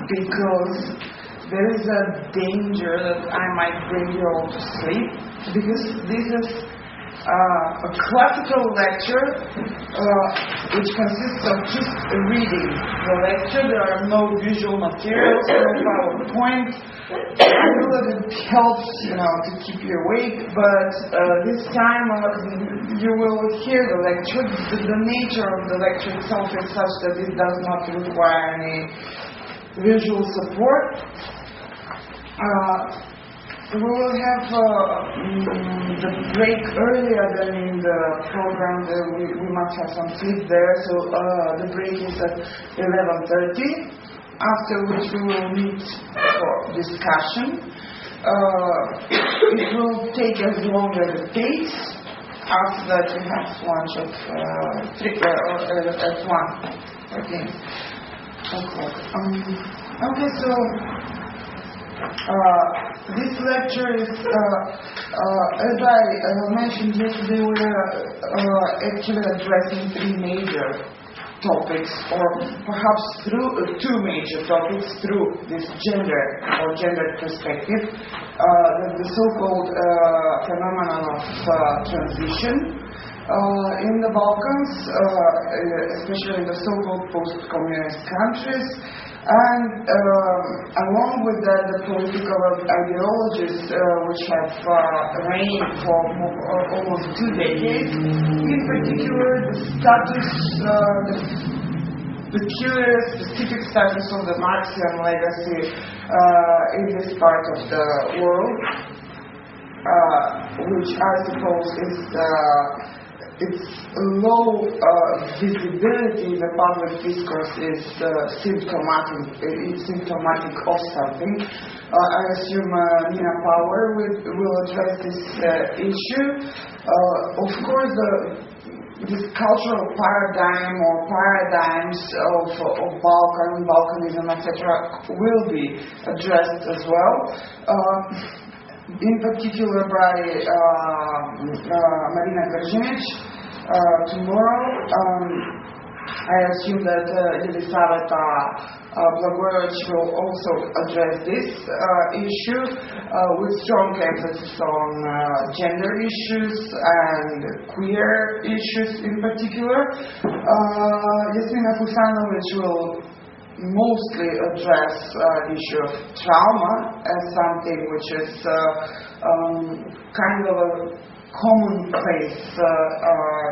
because there is a danger that I might bring you all to sleep, because this is a classical lecture which consists of just reading the lecture. There are no visual materials, no PowerPoint. I know that it helps, to keep you awake, but this time you will hear the lecture. The nature of the lecture itself is such that it does not require any visual support. We will have the break earlier than in the program. We must have some sleep there, so the break is at 11:30, after which we will meet for discussion. It will take as long as it takes. After that we have lunch at 1 o'clock. Okay, so this lecture is, as I mentioned yesterday, we are actually addressing three major topics, or perhaps two major topics through this gender or gendered perspective. The so-called phenomenon of transition in the Balkans, especially in the so-called post-communist countries. And along with that, the political ideologies which have reigned for almost 2 decades, in particular the status, the peculiar specific status of the Marxian legacy in this part of the world, which I suppose is its low visibility in the public discourse is symptomatic of something. I assume Nina Power will address this issue. Of course, this cultural paradigm or paradigms of Balkanism, etc., will be addressed as well. In particular by Marina Gržinic tomorrow. I assume that Elisaveta Blagojevic will also address this issue with strong emphasis on gender issues and queer issues in particular. Jasmina Kusanovic will mostly address the issue of trauma as something which is kind of a commonplace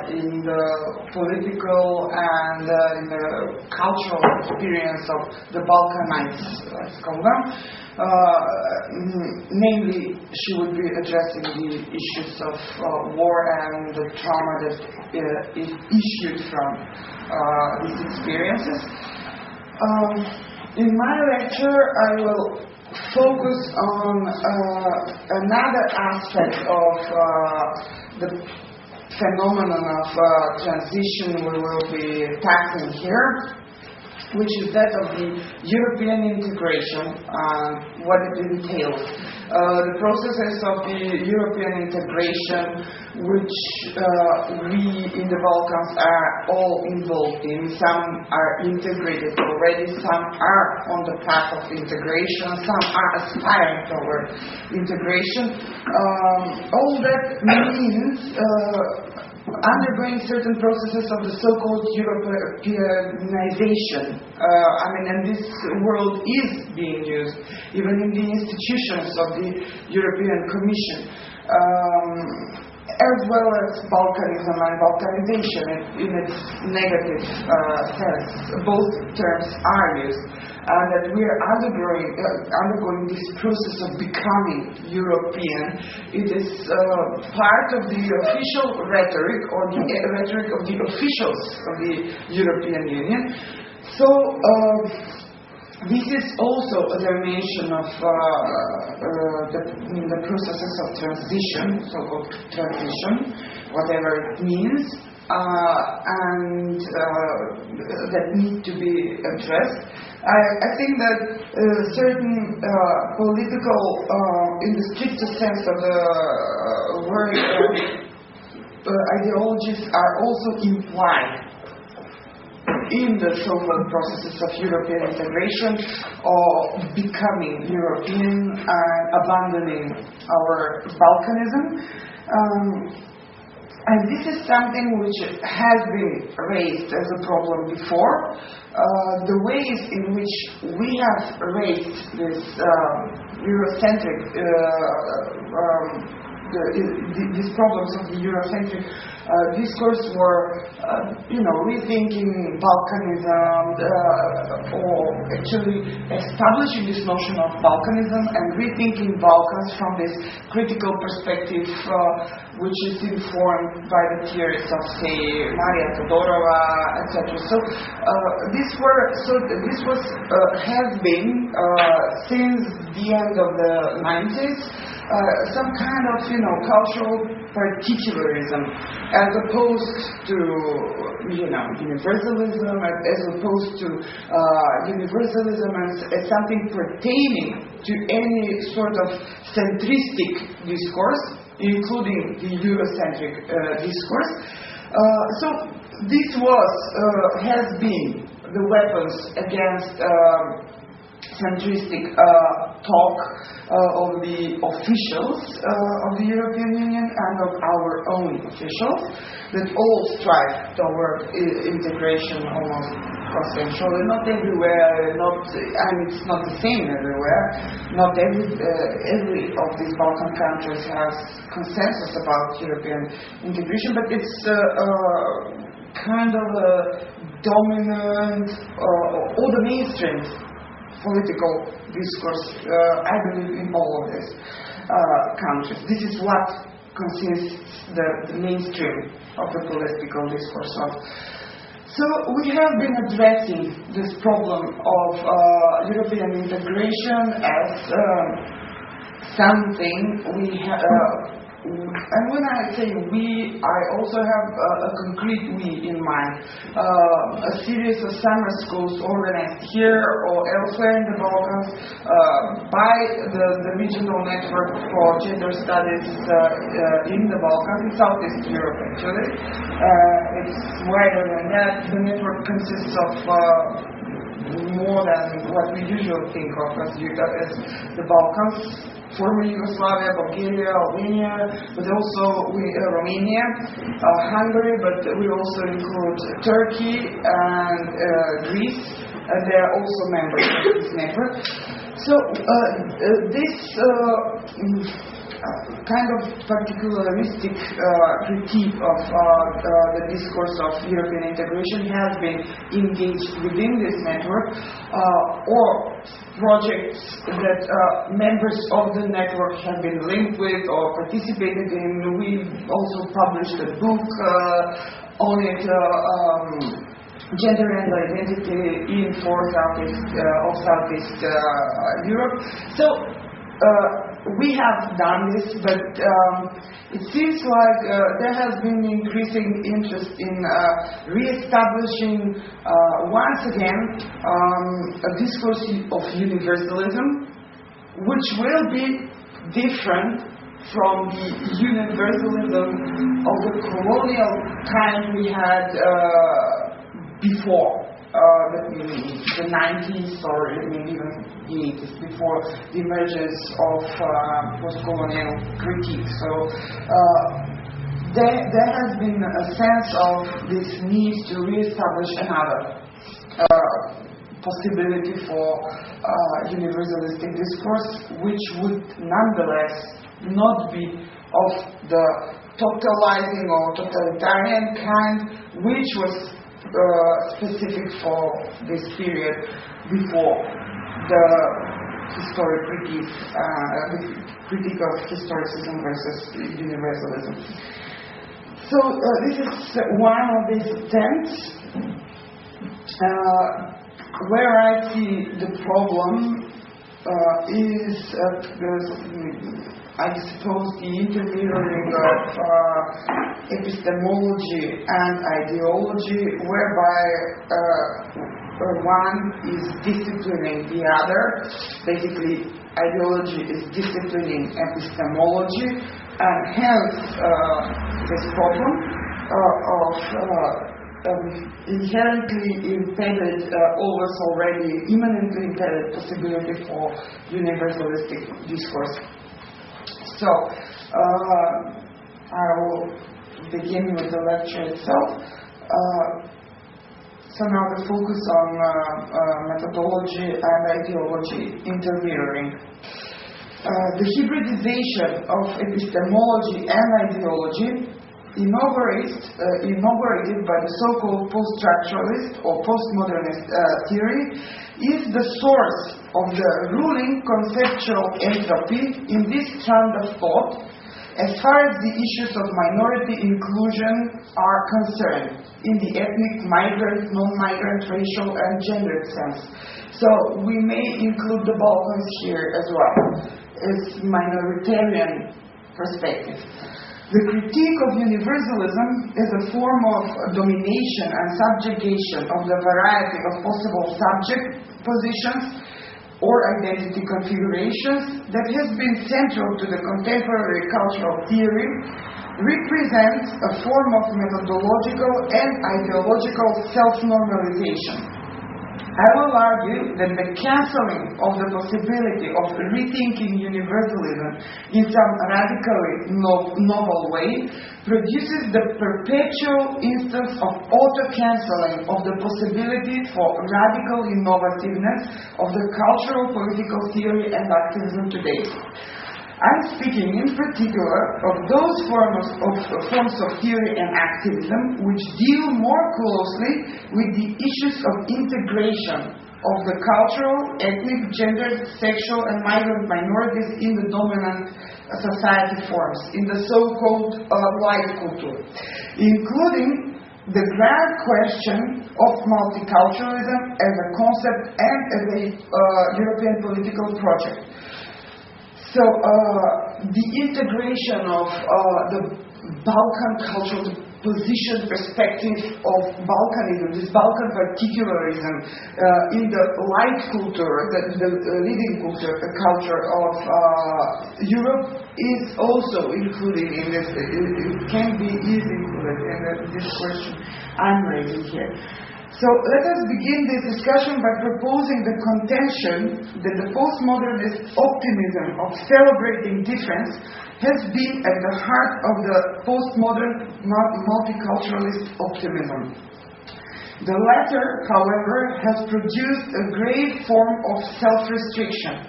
in the political and in the cultural experience of the Balkanites, let's call them. Namely, she would be addressing the issues of war and the trauma that is issued from these experiences. In my lecture, I will focus on another aspect of the phenomenon of transition we will be tackling here, which is that of the European integration and what it entails. The processes of the European integration, which we in the Balkans are all involved in. Some are integrated already, some are on the path of integration, some are aspiring toward integration. All that means undergoing certain processes of the so-called Europeanization. And this word is being used even in the institutions of the European Commission, as well as Balkanism and Balkanization in its negative sense. Both terms are used. And that we are undergoing this process of becoming European. It is part of the official rhetoric, or the rhetoric of the officials of the European Union. So this is also a dimension of the processes of transition, so-called transition, whatever it means, and that need to be addressed. I think that certain political, in the strictest sense of the word, ideologies are also implied in the so-called processes of European integration or becoming European and abandoning our Balkanism. And this is something which has been raised as a problem before. The ways in which we have raised this Eurocentric, these problems of the Eurocentric discourse were, rethinking Balkanism, or actually establishing this notion of Balkanism and rethinking Balkans from this critical perspective, which is informed by the theories of, say, Maria Todorova, etc. So this has been since the end of the 90s. Some kind of, cultural particularism, as opposed to, universalism, as opposed to universalism as something pertaining to any sort of centristic discourse, including the Eurocentric discourse. So this has been the weapons against centristic talk of the officials of the European Union and of our own officials that all strive toward integration almost consensually. Not everywhere, it's not the same everywhere. Not every of these Balkan countries has consensus about European integration, but it's kind of a dominant or the mainstream political discourse, I believe, in all of these countries. This is what consists the mainstream of the political discourse of. So we have been addressing this problem of European integration as something we have. And when I say we, I also have a concrete we in mind. A series of summer schools organized here or elsewhere in the Balkans by the regional network for gender studies in the Balkans, in Southeast Europe actually. It's wider than that. The network consists of more than what we usually think of as the Balkans. Former Yugoslavia, Bulgaria, Albania, but also Romania, Hungary, but we also include Turkey and Greece, and they are also members of this network. So this kind of particularistic critique of the discourse of European integration has been engaged within this network, or projects that members of the network have been linked with or participated in. We also published a book on it, Gender and Identity in Southeast Europe. So we have done this, but it seems like there has been increasing interest in re-establishing once again a discourse of universalism, which will be different from the universalism of the colonial time we had before. The 90s or maybe even the 80s, before the emergence of post-colonial critique. So there has been a sense of this need to re-establish another possibility for universalistic discourse, which would nonetheless not be of the totalizing or totalitarian kind, which was specific for this period before the historic critique of historicism versus universalism. So this is one of these attempts where I see the problem is I suppose the intermingling of epistemology and ideology, whereby one is disciplining the other. Basically, ideology is disciplining epistemology, and hence this problem of inherently impeded, always already imminently impeded possibility for universalistic discourse. So, I will begin with the lecture itself. So now the focus on methodology and ideology interfering. The hybridization of epistemology and ideology, inaugurated by the so-called post-structuralist or postmodernist theory, is the source of the ruling conceptual entropy in this strand of thought, as far as the issues of minority inclusion are concerned, in the ethnic, migrant, non-migrant, racial, and gendered sense. So we may include the Balkans here as well, as minoritarian perspective. The critique of universalism is a form of domination and subjugation of the variety of possible subject positions or identity configurations that has been central to the contemporary cultural theory, represents a form of methodological and ideological self-normalization. I will argue that the cancelling of the possibility of rethinking universalism in some radically novel way produces the perpetual instance of auto-cancelling of the possibility for radical innovativeness of the cultural political theory and activism today. I'm speaking in particular of those forms of theory and activism which deal more closely with the issues of integration of the cultural, ethnic, gendered, sexual, and migrant minorities in the dominant society forms, in the so-called white culture, including the grand question of multiculturalism as a concept and as a European political project. So the integration of the Balkan cultural position perspective of Balkanism, this Balkan particularism in the light culture, the leading culture of Europe is also included in this. It can be easily included in this question I'm raising here. So let us begin this discussion by proposing the contention that the postmodernist optimism of celebrating difference has been at the heart of the postmodern multiculturalist optimism. The latter, however, has produced a grave form of self-restriction,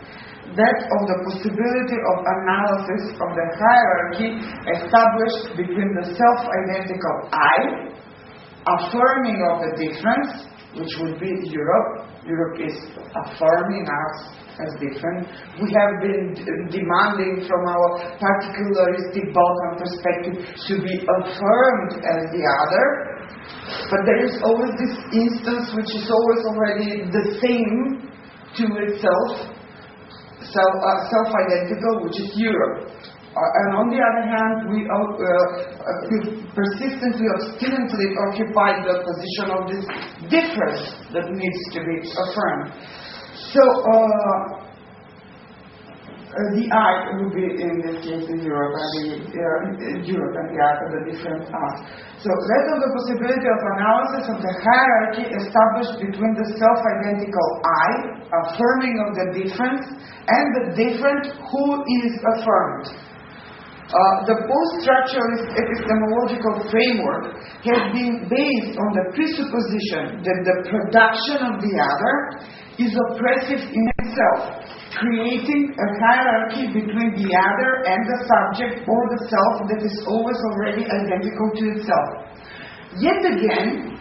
that of the possibility of analysis of the hierarchy established between the self-identical I, affirming of the difference, which would be Europe. Europe is affirming us as different. We have been demanding from our particularistic Balkan perspective to be affirmed as the other. But there is always this instance which is always already the same to itself, self-identical, which is Europe. And on the other hand, we persistently, obstinately occupy the position of this difference that needs to be affirmed. So, the I would be, in this case, in Europe, and the I are the different us. So, that of the possibility of analysis of the hierarchy established between the self-identical I, affirming of the difference, and the different who is affirmed. The post-structuralist epistemological framework has been based on the presupposition that the production of the other is oppressive in itself, creating a hierarchy between the other and the subject or the self that is always already identical to itself. Yet again,